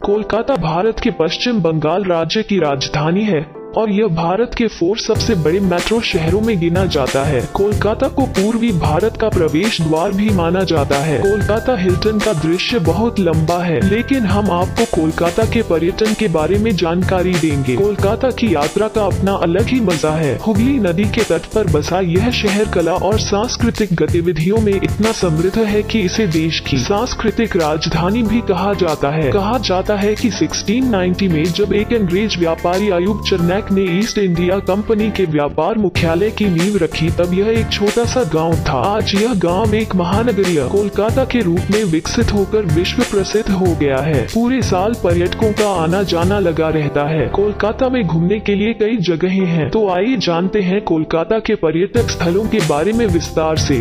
कोलकाता भारत के पश्चिम बंगाल राज्य की राजधानी है और यह भारत के 4 सबसे बड़े मेट्रो शहरों में गिना जाता है। कोलकाता को पूर्वी भारत का प्रवेश द्वार भी माना जाता है। कोलकाता हिल्टन का दृश्य बहुत लंबा है, लेकिन हम आपको कोलकाता के पर्यटन के बारे में जानकारी देंगे। कोलकाता की यात्रा का अपना अलग ही मजा है। हुगली नदी के तट पर बसा यह शहर कला और सांस्कृतिक गतिविधियों में इतना समृद्ध है कि इसे देश की सांस्कृतिक राजधानी भी कहा जाता है। कहा जाता है कि 1690 में जब एक अंग्रेज व्यापारी अयूब चरनैक ने ईस्ट इंडिया कंपनी के व्यापार मुख्यालय की नींव रखी, तब यह एक छोटा सा गांव था। आज यह गांव एक महानगरीय कोलकाता के रूप में विकसित होकर विश्व प्रसिद्ध हो गया है। पूरे साल पर्यटकों का आना जाना लगा रहता है। कोलकाता में घूमने के लिए कई जगहें हैं, तो आइए जानते हैं कोलकाता के पर्यटक स्थलों के बारे में विस्तार से।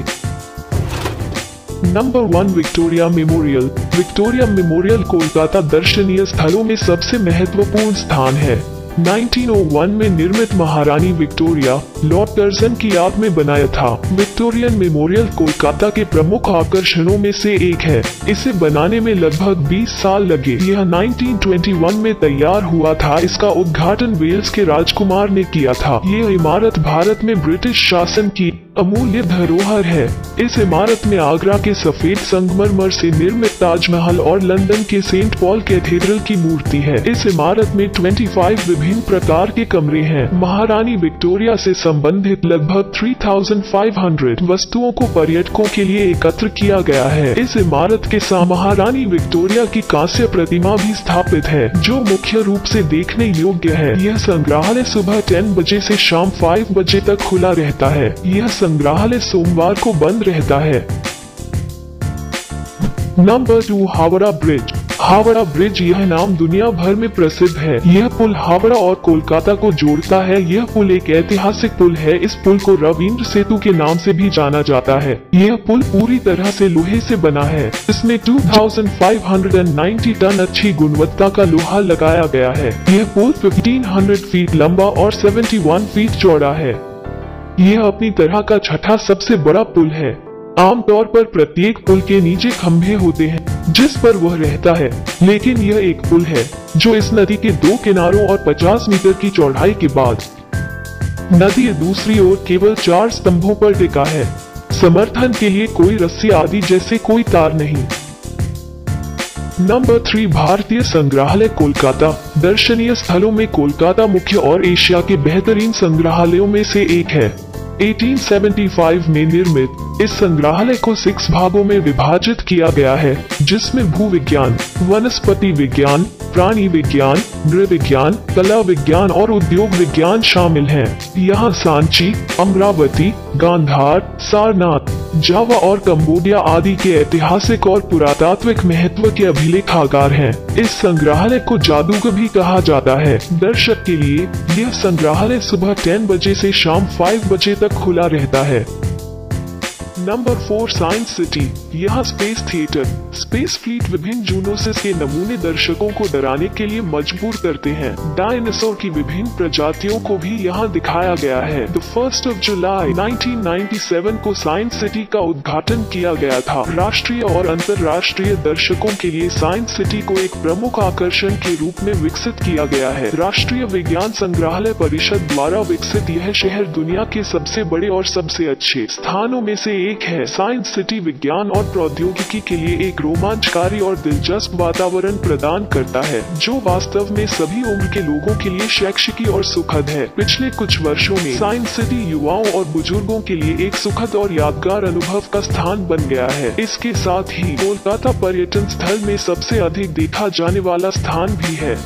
Number 1, Victoria memorial. Victoria memorial Kolkata दर्शनीय स्थलों में सबसे महत्वपूर्ण स्थान है। 1901 में निर्मित महारानी विक्टोरिया लॉर्ड कर्जन की याद में बनाया था। विक्टोरियन मेमोरियल कोलकाता के प्रमुख आकर्षणों में से एक है। इसे बनाने में लगभग 20 साल लगे। यह 1921 में तैयार हुआ था। इसका उद्घाटन वेल्स के राजकुमार ने किया था। यह इमारत भारत में ब्रिटिश शासन की अमूल्य धरोहर है। इस इमारत में आगरा के सफेद संगमरमर से निर्मित ताजमहल और लंदन के सेंट पॉल कैथेड्रल की मूर्ति है। इस इमारत में 25 विभिन्न प्रकार के कमरे हैं। महारानी विक्टोरिया से संबंधित लगभग 3500 वस्तुओं को पर्यटकों के लिए एकत्र किया गया है। इस इमारत के साथ महारानी विक्टोरिया की कांस्य प्रतिमा भी स्थापित है, जो मुख्य रूप से देखने योग्य है। यह संग्रहालय सुबह 10 बजे से शाम 5 बजे तक खुला रहता है। यह संग्रहालय सोमवार को बंद रहता है। Number 2, Howrah bridge. Howrah bridge यह नाम दुनिया भर में प्रसिद्ध है। यह पुल हावड़ा और कोलकाता को जोड़ता है। यह पुल एक ऐतिहासिक पुल है। इस पुल को रविंद्र सेतु के नाम से भी जाना जाता है। यह पुल पूरी तरह से लोहे से बना है। इसमें 2590 टन अच्छी गुणवत्ता का लोहा लगाया गया है। यह पुल 1500 फीट लंबा और 71 फीट चौड़ा है। यह अपनी तरह का छठा सबसे बड़ा पुल है। आमतौर पर प्रत्येक पुल के नीचे खंभे होते हैं जिस पर वह रहता है, लेकिन यह एक पुल है जो इस नदी के 2 किनारों और 50 मीटर की चौड़ाई के बाद नदी के दूसरी ओर केवल 4 स्तंभों पर टिका है। समर्थन के लिए कोई रस्सी आदि जैसे कोई तार नहीं। नंबर 3, भारतीय संग्रहालय कोलकाता। दर्शनीय स्थलों में कोलकाता मुख्य और एशिया के बेहतरीन संग्रहालयों में से एक है। 1875 में निर्मित इस संग्रहालय को 6 भागों में विभाजित किया गया है, जिसमें भूविज्ञान, वनस्पति विज्ञान, प्राणी विज्ञान, नृविज्ञान, कला विज्ञान और उद्योग विज्ञान शामिल हैं। यहाँ सांची, अमरावती, गांधार, सारनाथ, जावा और कंबोडिया आदि के ऐतिहासिक और पुरातात्विक महत्व के अभिलेखागार हैं। इस संग्रहालय को जादूगर भी कहा जाता है। दर्शक के लिए यह संग्रहालय सुबह 10 बजे से शाम 5 बजे तक खुला रहता है। Number 4, science city. यहाँ स्पेस थिएटर, स्पेस फ्लीट विभिन्न जूनोसिस के नमूने दर्शकों को डराने के लिए मजबूर करते हैं। डायनासोर की विभिन्न प्रजातियों को भी यहाँ दिखाया गया है। 1 जुलाई 1997 को साइंस सिटी का उद्घाटन किया गया था। राष्ट्रीय और अंतर्राष्ट्रीय दर्शकों के लिए साइंस सिटी को एक प्रमुख आकर्षण के रूप में विकसित किया गया है। राष्ट्रीय विज्ञान संग्रहालय परिषद द्वारा विकसित यह शहर दुनिया के सबसे बड़े और सबसे अच्छे स्थानों में से एक है। साइंस सिटी विज्ञान और प्रौद्योगिकी के लिए एक रोमांचकारी और दिलचस्प वातावरण प्रदान करता है, जो वास्तव में सभी उम्र के लोगों के लिए शैक्षिक और सुखद है। पिछले कुछ वर्षों में साइंस सिटी युवाओं और बुजुर्गों के लिए एक सुखद और यादगार अनुभव का स्थान बन गया है। इसके साथ ही कोलकाता पर्यटन स्थल में सबसे अधिक देखा जाने वाला स्थान भी है।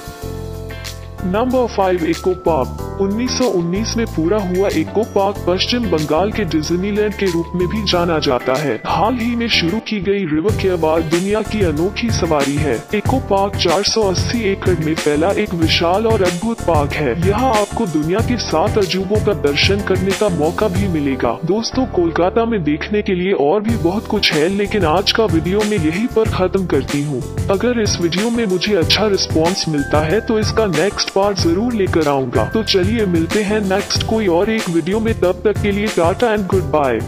Number 5, eco park. 1919 में पूरा हुआ इको पार्क पश्चिम बंगाल के डिज्नीलैंड के रूप में भी जाना जाता है। हाल ही में शुरू की गई रिवर के बाद दुनिया की अनोखी सवारी है। इको पार्क 480 एकड़ में फैला एक विशाल और अद्भुत पार्क है। यहाँ आपको दुनिया के 7 अजूबों का दर्शन करने का मौका भी मिलेगा। दोस्तों, कोलकाता में देखने के लिए और भी बहुत कुछ है, लेकिन आज का वीडियो में यहीं पर खत्म करती हूँ। अगर इस वीडियो में मुझे अच्छा रिस्पॉन्स मिलता है तो इसका नेक्स्ट पार्ट जरूर लेकर आऊंगा। तो चलिए मिलते हैं नेक्स्ट कोई और एक वीडियो में। तब तक के लिए टाटा एंड गुड बाय।